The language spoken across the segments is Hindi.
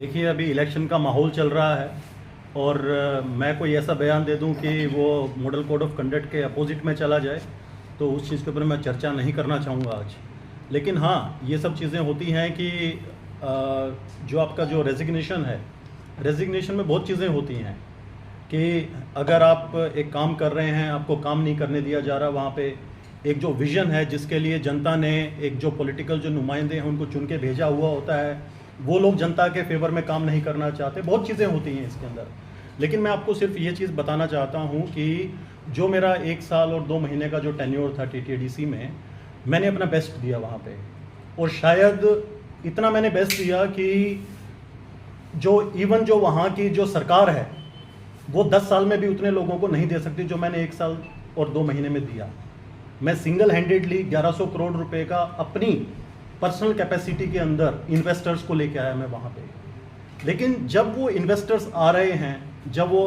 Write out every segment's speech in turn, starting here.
देखिए, अभी इलेक्शन का माहौल चल रहा है और मैं कोई ऐसा बयान दे दूं कि वो मॉडल कोड ऑफ कंडक्ट के अपोजिट में चला जाए, तो उस चीज़ के ऊपर मैं चर्चा नहीं करना चाहूँगा आज। लेकिन हाँ, ये सब चीज़ें होती हैं कि जो आपका जो रेजिग्नेशन है, रेजिग्नेशन में बहुत चीज़ें होती हैं कि अगर आप एक काम कर रहे हैं, आपको काम नहीं करने दिया जा रहा, वहाँ पे एक जो विज़न है जिसके लिए जनता ने एक जो पॉलिटिकल जो नुमाइंदे हैं उनको चुन के भेजा हुआ होता है, वो लोग जनता के फेवर में काम नहीं करना चाहते। बहुत चीज़ें होती हैं इसके अंदर। लेकिन मैं आपको सिर्फ ये चीज़ बताना चाहता हूँ कि जो मेरा 1 साल और 2 महीने का जो टेन्योर था टीटीडीसी में, मैंने अपना बेस्ट दिया वहाँ पे, और शायद इतना मैंने बेस्ट दिया कि जो इवन जो वहाँ की जो सरकार है वो 10 साल में भी उतने लोगों को नहीं दे सकती जो मैंने 1 साल और 2 महीने में दिया। मैं सिंगल हैंडेडली 1100 करोड़ रुपए का अपनी पर्सनल कैपेसिटी के अंदर इन्वेस्टर्स को लेके आया मैं वहाँ पे। लेकिन जब वो इन्वेस्टर्स आ रहे हैं, जब वो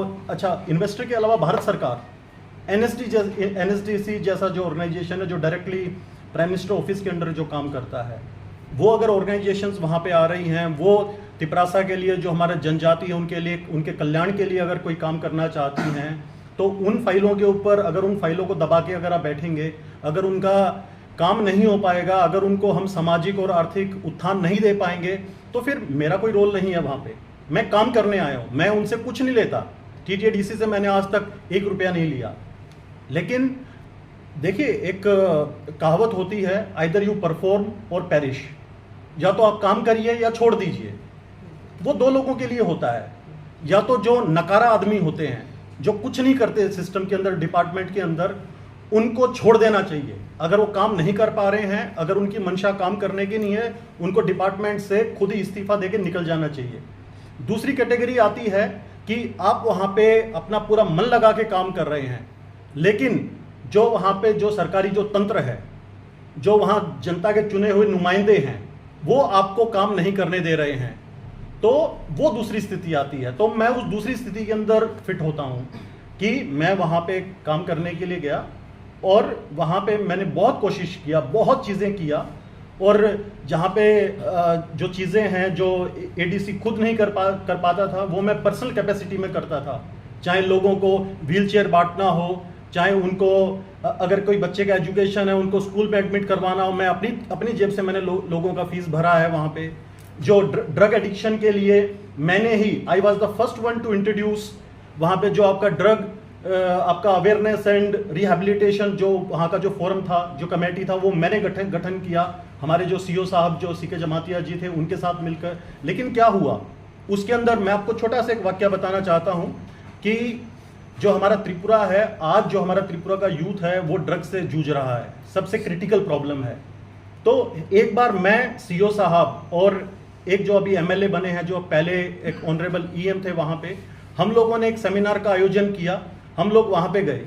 इन्वेस्टर के अलावा भारत सरकार एनएसडीसी जैसा जो ऑर्गेनाइजेशन है जो डायरेक्टली प्राइम मिनिस्टर ऑफिस के अंडर जो काम करता है, वो अगर ऑर्गेनाइजेशंस वहाँ पे आ रही हैं, वो तिपरासा के लिए जो हमारा जनजाति है उनके लिए, उनके कल्याण के लिए अगर कोई काम करना चाहती हैं, तो उन फाइलों के ऊपर अगर उन फाइलों को दबा के अगर आप बैठेंगे, अगर उनका काम नहीं हो पाएगा, अगर उनको हम सामाजिक और आर्थिक उत्थान नहीं दे पाएंगे, तो फिर मेरा कोई रोल नहीं है वहाँ पे। मैं काम करने आया हूँ, मैं उनसे कुछ नहीं लेता। टीटीडीसी से मैंने आज तक 1 रुपया नहीं लिया। लेकिन देखिए, एक कहावत होती है, आइदर यू परफॉर्म और पेरिश, या तो आप काम करिए या छोड़ दीजिए। वो 2 लोगों के लिए होता है। या तो जो नकारा आदमी होते हैं, जो कुछ नहीं करते सिस्टम के अंदर, डिपार्टमेंट के अंदर, उनको छोड़ देना चाहिए। अगर वो काम नहीं कर पा रहे हैं, अगर उनकी मंशा काम करने की नहीं है, उनको डिपार्टमेंट से खुद ही इस्तीफा देके निकल जाना चाहिए। दूसरी कैटेगरी आती है कि आप वहाँ पे अपना पूरा मन लगा के काम कर रहे हैं, लेकिन जो वहाँ पे जो सरकारी जो तंत्र है, जो वहाँ जनता के चुने हुए नुमाइंदे हैं, वो आपको काम नहीं करने दे रहे हैं, तो वो दूसरी स्थिति आती है। तो मैं उस दूसरी स्थिति के अंदर फिट होता हूँ कि मैं वहाँ पे काम करने के लिए गया और वहाँ पे मैंने बहुत कोशिश किया, बहुत चीज़ें किया, और जहाँ पे जो चीज़ें हैं जो एडीसी खुद नहीं कर पाता था, वो मैं पर्सनल कैपेसिटी में करता था। चाहे लोगों को व्हीलचेयर बांटना हो, चाहे उनको अगर कोई बच्चे का एजुकेशन है उनको स्कूल में एडमिट करवाना हो, मैं अपनी जेब से मैंने लोगों का फीस भरा है वहाँ पे। जो ड्रग एडिक्शन के लिए मैंने ही, I was the first one to introduce वहाँ पे जो आपका ड्रग आपका अवेयरनेस एंड रिहेबिलिटेशन, जो वहाँ का जो फोरम था, जो कमेटी था, वो मैंने गठन किया, हमारे जो सीओ साहब जो सीके जमातिया जी थे उनके साथ मिलकर। लेकिन क्या हुआ उसके अंदर, मैं आपको छोटा सा एक वाक्य बताना चाहता हूँ कि जो हमारा त्रिपुरा है आज, जो हमारा त्रिपुरा का यूथ है वो ड्रग्स से जूझ रहा है, सबसे क्रिटिकल प्रॉब्लम है। तो एक बार मैं सीओ साहब और एक जो अभी एमएलए बने हैं, जो पहले एक ऑनरेबल ईएम थे, वहाँ पे हम लोगों ने एक सेमिनार का आयोजन किया। हम लोग वहाँ पे गए,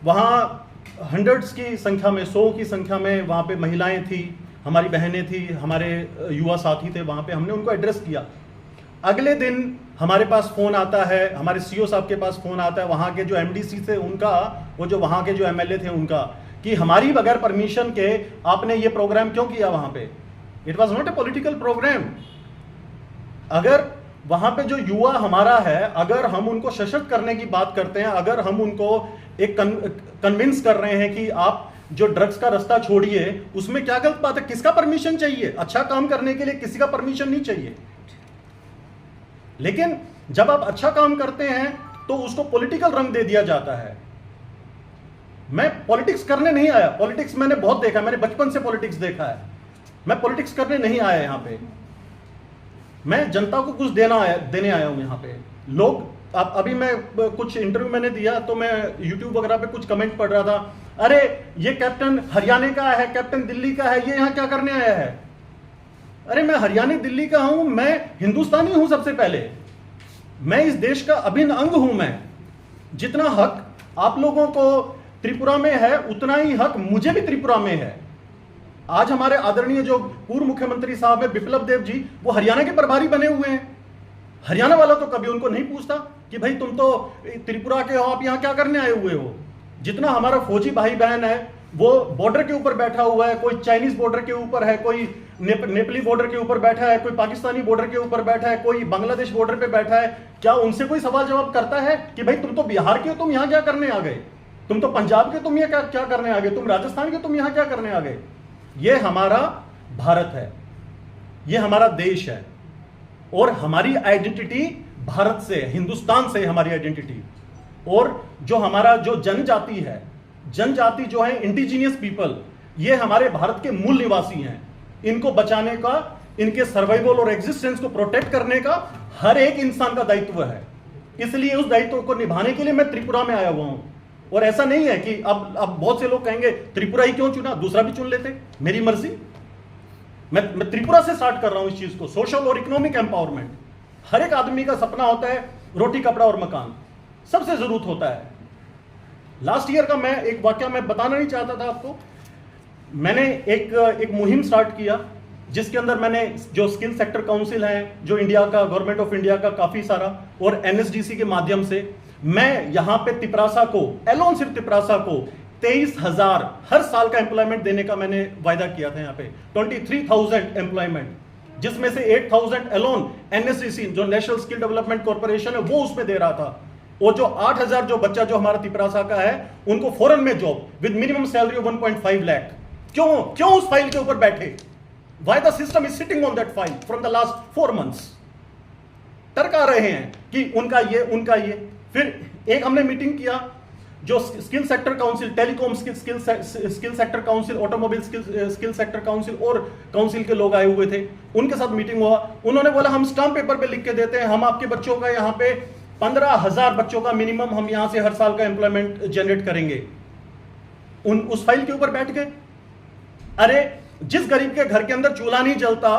वहाँ हंड्रेड्स की संख्या में, 100 की संख्या में वहाँ पे महिलाएं थी, हमारी बहनें थी, हमारे युवा साथी थे वहाँ पे। हमने उनको एड्रेस किया। अगले दिन हमारे पास फ़ोन आता है, हमारे सीओ साहब के पास फ़ोन आता है, वहाँ के जो एमडीसी थे उनका, वो जो वहाँ के जो एमएलए थे उनका, कि हमारी बगैर परमिशन के आपने ये प्रोग्राम क्यों किया वहाँ पे। It was not a political program. अगर वहाँ पे जो युवा हमारा है, अगर हम उनको सशक्त करने की बात करते हैं, अगर हम उनको एक कन्विंस कर रहे हैं कि आप जो ड्रग्स का रास्ता छोड़िए, उसमें क्या गलत बात है? किसका परमिशन चाहिए? अच्छा काम करने के लिए किसी का परमिशन नहीं चाहिए। लेकिन जब आप अच्छा काम करते हैं तो उसको पॉलिटिकल रंग दे दिया जाता है। मैं पॉलिटिक्स करने नहीं आया, पॉलिटिक्स मैंने बहुत देखा, मैंने बचपन से पॉलिटिक्स देखा है। मैं पॉलिटिक्स करने नहीं आया यहाँ पे, मैं जनता को कुछ देने आया हूं यहाँ पे। लोग अभी मैं कुछ इंटरव्यू मैंने दिया तो मैं यूट्यूब वगैरह पे कुछ कमेंट पढ़ रहा था, अरे ये कैप्टन हरियाणा का है, कैप्टन दिल्ली का है, ये यहाँ क्या करने आया है? अरे मैं हरियाणा दिल्ली का हूं, मैं हिंदुस्तानी हूं। सबसे पहले मैं इस देश का अभिन्न अंग हूं। मैं जितना हक आप लोगों को त्रिपुरा में है, उतना ही हक मुझे भी त्रिपुरा में है। आज हमारे आदरणीय जो पूर्व मुख्यमंत्री साहब है बिप्लब देव जी, वो हरियाणा के प्रभारी बने हुए हैं। हरियाणा वाला तो कभी उनको नहीं पूछता कि भाई तुम तो त्रिपुरा के हो, आप यहाँ क्या करने आए हुए हो। जितना हमारा फौजी भाई बहन है वो बॉर्डर के ऊपर बैठा हुआ है, कोई चाइनीज बॉर्डर के ऊपर है, कोई नेपाली बॉर्डर के ऊपर बैठा है, कोई पाकिस्तानी बॉर्डर के ऊपर बैठा है, कोई बांग्लादेश बॉर्डर पे बैठा है, क्या उनसे कोई सवाल जवाब करता है कि भाई तुम तो बिहार के हो, तुम यहां क्या करने आ गए? तुम तो पंजाब के, तुम ये क्या करने आ गए? तुम राजस्थान के, तुम यहां क्या करने आ गए? ये हमारा भारत है, ये हमारा देश है, और हमारी आइडेंटिटी भारत से, हिंदुस्तान से हमारी आइडेंटिटी। और जो हमारा जो जनजाति है, जनजाति जो है इंडिजीनियस पीपल, ये हमारे भारत के मूल निवासी हैं। इनको बचाने का, इनके सर्वाइवल और एग्जिस्टेंस को प्रोटेक्ट करने का हर एक इंसान का दायित्व है। इसलिए उस दायित्व को निभाने के लिए मैं त्रिपुरा में आया हुआ हूं। और ऐसा नहीं है कि अब बहुत से लोग कहेंगे त्रिपुरा ही क्यों चुना, दूसरा भी चुन लेते, मेरी मर्जी। मैं त्रिपुरा से स्टार्ट कर रहा हूं इस चीज को। सोशल और इकोनॉमिक एम्पावरमेंट, हर एक आदमी का सपना होता है रोटी कपड़ा और मकान, सबसे जरूरत होता है। लास्ट ईयर का मैं एक वाक्य मैं बताना नहीं चाहता था आपको। मैंने एक मुहिम स्टार्ट किया जिसके अंदर मैंने जो स्किल सेक्टर काउंसिल है, जो इंडिया का, गवर्नमेंट ऑफ इंडिया का काफी सारा, और एनएसडीसी के माध्यम से मैं यहां पे तिपरासा को, एलोन सिर्फ तिपरासा को 23,000 हर साल का एम्प्लॉयमेंट देने का मैंने वायदा किया था। यहाँ पे 23,000 एम्प्लॉयमेंट, जिसमें से 8,000 एलोन एनएसडीसी जो नेशनल स्किल डेवलपमेंट कॉर्पोरेशन है वो उसमें दे रहा था। और जो 8,000 जो बच्चा जो हमारा तिपरासा का है, उनको फॉरेन में job with minimum salary of 1.5 lakh. क्यों उस फाइल के ऊपर बैठे? Why the system is sitting on that file from the last 4 months? तर्क आ रहे हैं कि उनका ये। फिर एक हमने मीटिंग किया, जो skill sector council, telecom skill sector council, automobile skill sector council और काउंसिल के लोग आए हुए थे, उनके साथ मीटिंग हुआ। उन्होंने बोला हम स्टाम्प पेपर पे लिख के देते हैं, हम आपके बच्चों का यहाँ पे 15,000 बच्चों का मिनिमम हम यहां से हर साल का एम्प्लॉयमेंट जनरेट करेंगे। उस फाइल के ऊपर बैठ गए। अरे जिस गरीब के घर के अंदर चूल्हा नहीं जलता,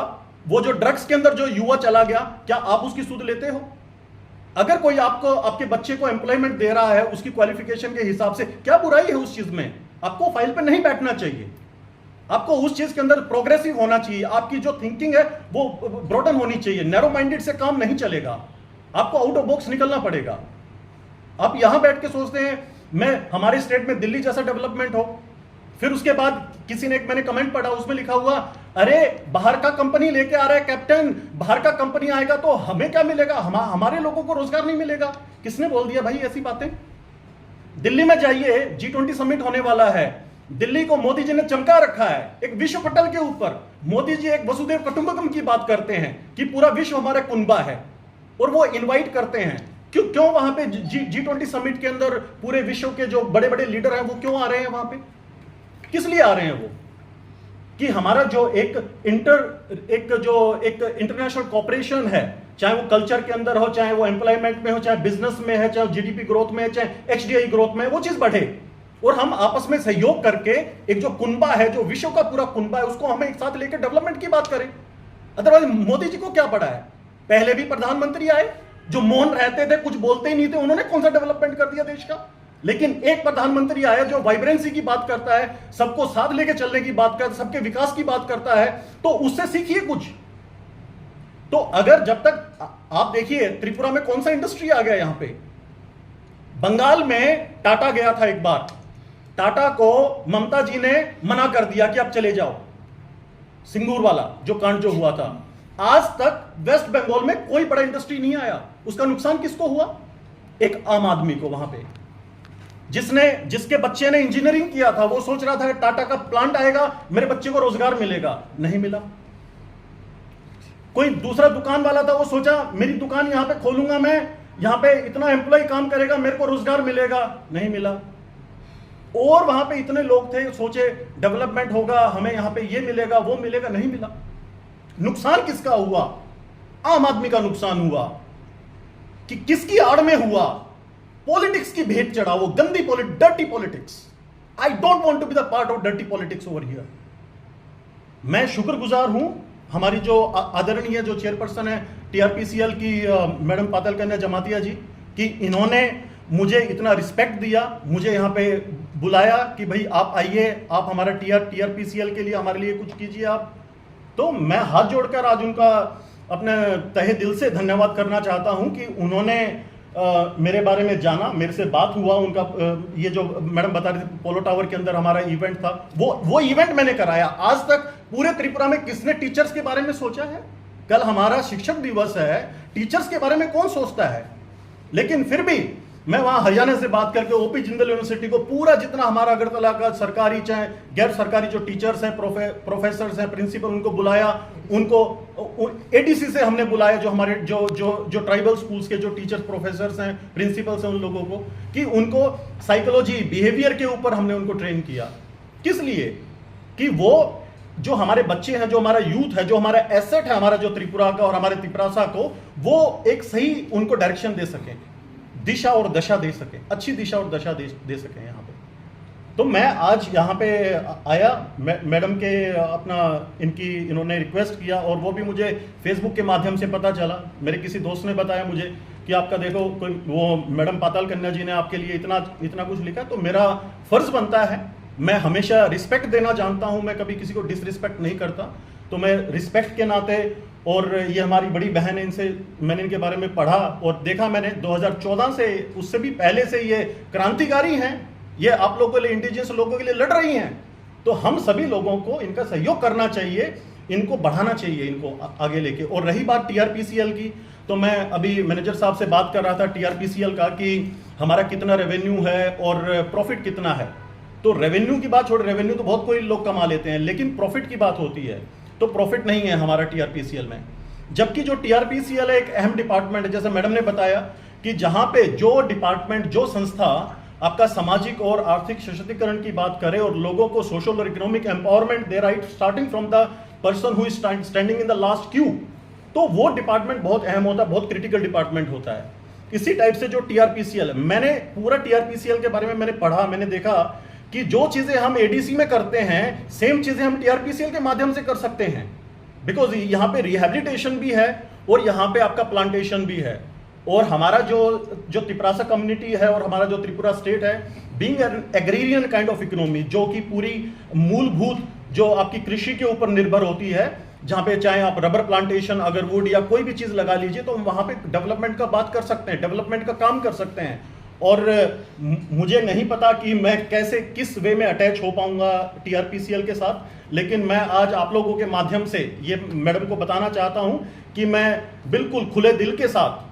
वो जो ड्रग्स के अंदर जो युवा चला गया, क्या आप उसकी सुध लेते हो? अगर कोई आपको, आपके बच्चे को एम्प्लॉयमेंट दे रहा है उसकी क्वालिफिकेशन के हिसाब से, क्या बुराई है उस चीज में? आपको फाइल पे नहीं बैठना चाहिए, आपको उस चीज के अंदर प्रोग्रेसिव होना चाहिए। आपकी जो थिंकिंग है वो ब्रॉडन होनी चाहिए। नैरो माइंडेड से काम नहीं चलेगा, आपको आउट ऑफ बॉक्स निकलना पड़ेगा। आप यहां बैठ के सोचते हैं मैं, हमारे स्टेट में दिल्ली जैसा डेवलपमेंट हो, फिर उसके बाद किसी ने, मैंने कमेंट पढ़ा, उसमें लिखा हुआ, अरे बाहर का कंपनी लेके आ रहा है कैप्टन, बाहर का कंपनी आएगा तो हमें क्या मिलेगा, हमारे लोगों को रोजगार नहीं मिलेगा। किसने बोल दिया भाई ऐसी बातें? दिल्ली में जाइए, G20 समिट होने वाला है, दिल्ली को मोदी जी ने चमका रखा है एक विश्व पटल के ऊपर। मोदी जी एक वसुधैव कुटुंबकम की बात करते हैं कि पूरा विश्व हमारा कुनबा है, और वो इनवाइट करते हैं। क्यों वहां पे G20 समिट के अंदर पूरे विश्व के जो बड़े बड़े लीडर हैं वो क्यों आ रहे हैं वहां पे? किस लिए आ रहे हैं वो? कि हमारा जो एक इंटरनेशनल कॉपरेशन है, चाहे वो कल्चर के अंदर हो, चाहे वो एम्प्लॉयमेंट में हो, चाहे बिजनेस में है, चाहे जीडीपी ग्रोथ में है, चाहे एचडीआई ग्रोथ में, वो चीज बढ़े और हम आपस में सहयोग करके एक जो कुनबा है, जो विश्व का पूरा कुनबा है, उसको हमें एक साथ लेकर डेवलपमेंट की बात करें। अदरवाइज मोदी जी को क्या पड़ा है? पहले भी प्रधानमंत्री आए जो मौन रहते थे, कुछ बोलते ही नहीं थे, उन्होंने कौन सा डेवलपमेंट कर दिया देश का? लेकिन एक प्रधानमंत्री आया जो वाइब्रेंसी की बात करता है, सबको साथ लेके चलने की बात करता है, सबके विकास की बात करता है, तो उससे सीखिए कुछ। तो अगर जब तक आप देखिए त्रिपुरा में कौन सा इंडस्ट्री आ गया यहां पे। बंगाल में टाटा गया था एक बार, टाटा को ममता जी ने मना कर दिया कि आप चले जाओ, सिंगूर वाला जो कांड जो हुआ था। आज तक वेस्ट बंगाल में कोई बड़ा इंडस्ट्री नहीं आया। उसका नुकसान किसको हुआ? एक आम आदमी को। वहां पे जिसके बच्चे ने इंजीनियरिंग किया था, वो सोच रहा था कि टाटा का प्लांट आएगा, मेरे बच्चे को रोजगार मिलेगा, नहीं मिला। कोई दूसरा दुकान वाला था, वो सोचा मेरी दुकान यहां पे खोलूंगा मैं, यहां पे इतना एम्प्लॉय काम करेगा, मेरे को रोजगार मिलेगा, नहीं मिला। और वहां पे इतने लोग थे, सोचे डेवलपमेंट होगा, हमें यहां पे ये मिलेगा, वो मिलेगा, नहीं मिला। नुकसान किसका हुआ? आम आदमी का नुकसान हुआ। कि किसकी आड़ में हुआ? पॉलिटिक्स की भेंट चढ़ा, वो गंदी dirty politics. I don't want to be the part of dirty politics over here. मैं शुक्रगुजार हूं हमारी जो आदरणीय जो चेयरपर्सन है टीआरपीसीएल की मैडम पातल कन्या जमातिया जी, कि इन्होंने मुझे इतना रिस्पेक्ट दिया, मुझे यहाँ पे बुलाया कि भाई आप आइए, आप हमारा टीआरपीसीएल के लिए हमारे लिए कुछ कीजिए आप। तो मैं हाथ जोड़कर आज उनका अपने तहे दिल से धन्यवाद करना चाहता हूं कि उन्होंने मेरे बारे में जाना, मेरे से बात हुआ। उनका ये जो मैडम बता रही थी पोलो टावर के अंदर हमारा इवेंट था, वो इवेंट मैंने कराया। आज तक पूरे त्रिपुरा में किसने टीचर्स के बारे में सोचा है? कल हमारा शिक्षक दिवस है, टीचर्स के बारे में कौन सोचता है? लेकिन फिर भी मैं वहां हरियाणा से बात करके ओपी जिंदल यूनिवर्सिटी को पूरा जितना हमारा अगरतला का सरकारी चाहे गैर सरकारी जो टीचर्स हैं, प्रोफेसर्स हैं, प्रिंसिपल, उनको बुलाया, उनको एडीसी से हमने बुलाया, जो हमारे जो ट्राइबल स्कूल्स के जो टीचर्स, प्रोफेसर्स हैं, प्रिंसिपल्स हैं, उन लोगों को, कि उनको साइकोलॉजी, बिहेवियर के ऊपर हमने उनको ट्रेन किया। किस लिए? कि वो जो हमारे बच्चे हैं, जो हमारा यूथ है, जो हमारा एसेट है हमारा जो त्रिपुरा का और हमारे त्रिपुरासा को, वो एक सही उनको डायरेक्शन दे सके, दिशा और दशा दे सके, अच्छी दिशा और दशा दे सके यहाँ पे। तो मैं आज यहाँ पे आया, मैडम के अपना इन्होंने रिक्वेस्ट किया, और वो भी मुझे फेसबुक के माध्यम से पता चला। मेरे किसी दोस्त ने बताया मुझे कि आपका देखो वो मैडम पाताल कन्या जी ने आपके लिए इतना कुछ लिखा। तो मेरा फर्ज बनता है, मैं हमेशा रिस्पेक्ट देना जानता हूं, मैं कभी किसी को डिसरिस्पेक्ट नहीं करता। तो मैं रिस्पेक्ट के नाते, और ये हमारी बड़ी बहन है, मैंने इनके बारे में पढ़ा और देखा मैंने 2014 से, उससे भी पहले से ये क्रांतिकारी हैं, ये आप लोगों के लिए, इंडिजिनस लोगों के लिए लड़ रही हैं। तो हम सभी लोगों को इनका सहयोग करना चाहिए, इनको बढ़ाना चाहिए, इनको आगे लेके। और रही बात टीआरपीसीएल की, तो मैं अभी मैनेजर साहब से बात कर रहा था टीआरपीसीएल का कि हमारा कितना रेवेन्यू है और प्रॉफिट कितना है। तो रेवेन्यू की बात छोड़, रेवेन्यू तो बहुत कोई लोग कमा लेते हैं, लेकिन प्रॉफिट की बात होती है तो प्रॉफिट नहीं है हमारा टीआरपीसीएल में। जबकि जो टीआरपीसीएल है एक अहम डिपार्टमेंट है, जैसे मैडम ने बताया कि जहां पे जो डिपार्टमेंट, जो संस्था आपका सामाजिक और आर्थिक सशक्तिकरण की बात करे और लोगों को सोशल और economic empowerment they, right, starting from the person who is standing in the last Q, तो वो डिपार्टमेंट बहुत अहम होता है, बहुत क्रिटिकल डिपार्टमेंट होता है। इसी टाइप से जो टीआरपीसीएल है, मैंने पूरा टीआरपीसीएल के बारे में मैंने पढ़ा, मैंने देखा कि जो चीजें हम एडीसी में करते हैं, सेम चीजें हम टीआरपीसीएल के माध्यम से कर सकते हैं। बिकॉज यहाँ पे रिहेबिलिटेशन भी है और यहाँ पे आपका प्लांटेशन भी है। और हमारा जो त्रिपुरासा कम्युनिटी है और हमारा जो त्रिपुरा स्टेट है, being an agrarian kind of economy, जो कि पूरी मूलभूत जो आपकी कृषि के ऊपर निर्भर होती है, जहां पे चाहे आप रबर प्लांटेशन, अगर वुड या कोई भी चीज लगा लीजिए, तो वहां पे डेवलपमेंट का बात कर सकते हैं, डेवलपमेंट का काम कर सकते हैं। और मुझे नहीं पता कि मैं कैसे, किस वे में अटैच हो पाऊंगा टीआरपीसीएल के साथ, लेकिन मैं आज आप लोगों के माध्यम से ये मैडम को बताना चाहता हूं कि मैं बिल्कुल खुले दिल के साथ,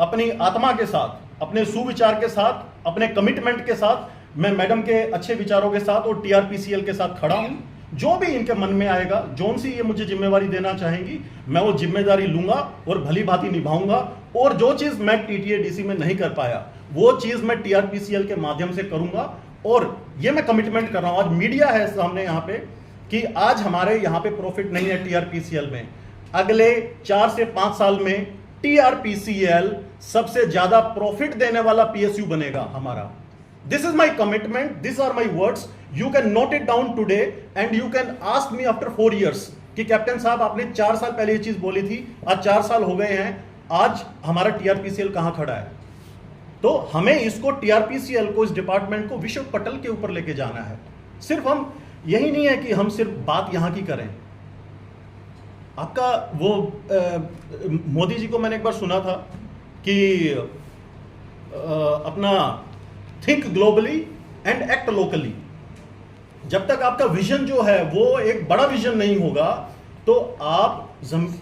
अपनी आत्मा के साथ, अपने सुविचार के साथ, अपने कमिटमेंट के साथ, मैं मैडम के अच्छे विचारों के साथ और टीआरपीसीएल के साथ खड़ा हूं। जो भी इनके मन में आएगा, जोन सी ये मुझे जिम्मेवारी देना चाहेंगी, मैं वो जिम्मेदारी लूंगा और भली भांति निभाऊंगा। और जो चीज मैं टीटीएडीसी में नहीं कर पाया, वो चीज मैं टीआरपीसीएल के माध्यम से करूंगा। और ये मैं कमिटमेंट कर रहा हूं, आज मीडिया है सामने यहाँ पे, कि आज हमारे यहाँ पे प्रॉफिट नहीं है टीआरपीसीएल में, अगले 4 से 5 साल में टीआरपीसीएल सबसे ज्यादा प्रॉफिट देने वाला पीएसयू बनेगा हमारा। This is my commitment, these are my words, you can note it down today and you can ask me after 4 years कि कैप्टन साहब आपने 4 साल पहले ये चीज बोली थी, आज 4 साल हो गए हैं, आज हमारा टीआरपीसीएल कहां खड़ा है। तो हमें इसको, टीआरपीसीएल को, इस डिपार्टमेंट को विश्व पटल के ऊपर लेके जाना है। सिर्फ हम, यही नहीं है कि हम सिर्फ बात यहां की करें। आपका वो मोदी जी को मैंने एक बार सुना था कि अपना think globally and act locally. जब तक आपका विजन जो है वो एक बड़ा विजन नहीं होगा, तो आप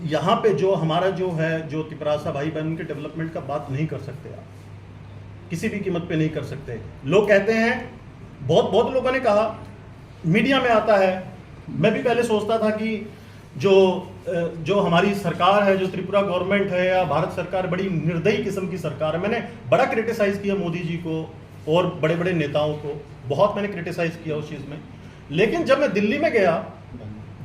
यहां पे जो हमारा जो है, जो त्रिपुरासा भाई बहन के डेवलपमेंट का बात नहीं कर सकते, आप किसी भी कीमत पे नहीं कर सकते। लोग कहते हैं, बहुत लोगों ने कहा, मीडिया में आता है, मैं भी पहले सोचता था कि जो हमारी सरकार है, जो त्रिपुरा गवर्नमेंट है या भारत सरकार, बड़ी निर्दयी किस्म की सरकार है। मैंने बड़ा क्रिटिसाइज किया मोदी जी को और बड़े बड़े नेताओं को, बहुत मैंने क्रिटिसाइज किया उस चीज में। लेकिन जब मैं दिल्ली में गया,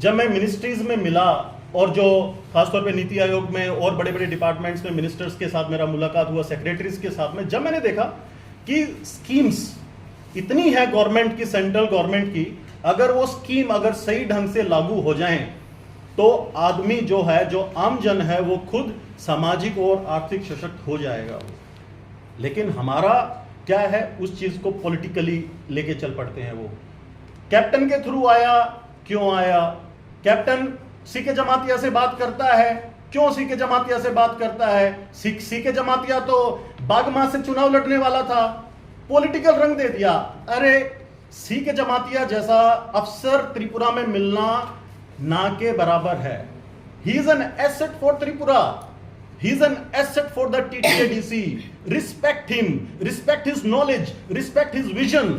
जब मैं मिनिस्ट्रीज में मिला, और जो खासतौर पे नीति आयोग में और बड़े बड़े डिपार्टमेंट्स में मिनिस्टर्स के साथ मेरा मुलाकात हुआ, सेक्रेटरीज के साथ में, जब मैंने देखा कि स्कीम्स इतनी है गवर्नमेंट की, सेंट्रल गवर्नमेंट की, अगर वो स्कीम अगर सही ढंग से लागू हो जाएं, तो आदमी जो है, जो आम जन है, वो खुद सामाजिक और आर्थिक सशक्त हो जाएगा। लेकिन हमारा क्या है, उस चीज को पॉलिटिकली लेके चल पड़ते हैं। वो कैप्टन के थ्रू आया, क्यों आया? कैप्टन सीके जमातिया से बात करता है, क्यों सीके जमातिया से बात करता है? सीके जमातिया तो बागमा से चुनाव लड़ने वाला था, पॉलिटिकल रंग दे दिया। अरे सीके जमातिया जैसा अफसर त्रिपुरा में मिलना ना के बराबर है। He is an asset for Tripura, he is an asset for the TTADC. Respect him, respect his knowledge, respect his vision.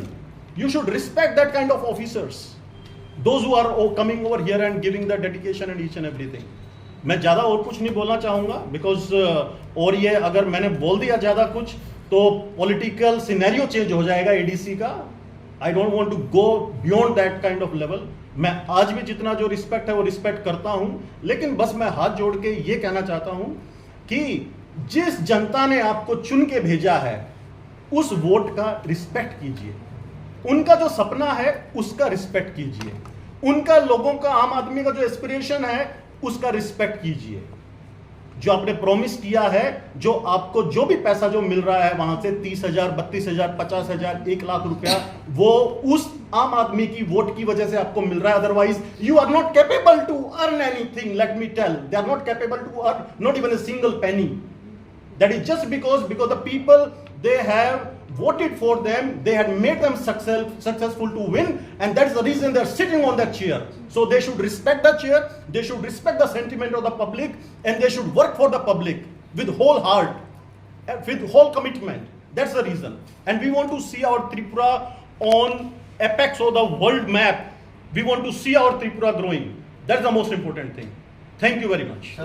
You should respect that kind of officers, those who are coming over here and giving the dedication and each and everything. मैं ज़्यादा और कुछ नहीं बोलना चाहूँगा बिकॉज और ये अगर मैंने बोल दिया ज़्यादा कुछ तो पॉलिटिकल सिनेरियो चेंज हो जाएगा एडीसी का। I don't want to go beyond that kind of level. मैं आज भी जितना जो रिस्पेक्ट है वो रिस्पेक्ट करता हूँ, लेकिन बस मैं हाथ जोड़ के ये कहना चाहता हूँ कि जिस जनता ने आपको चुन के भेजा है उस वोट का रिस्पेक्ट कीजिए, उनका जो सपना है उसका रिस्पेक्ट कीजिए, उनका लोगों का आम आदमी का जो एस्पिरेशन है उसका रिस्पेक्ट कीजिए। जो आपने प्रॉमिस किया है, जो आपको जो भी पैसा जो मिल रहा है वहां से 30,000, 32,000, 50,000, 1 लाख रुपया, वो उस आम आदमी की वोट की वजह से आपको मिल रहा है। Otherwise you are not capable to earn anything, let me tell, they are not capable to earn not even a single penny. That is just because the people, they have voted for them, they had made them successful to win, and that's the reason they're sitting on that chair. So they should respect the chair, they should respect the sentiment of the public, and they should work for the public with whole heart, with whole commitment. That's the reason. And we want to see our Tripura on apex of the world map. We want to see our Tripura growing. That's the most important thing. Thank you very much.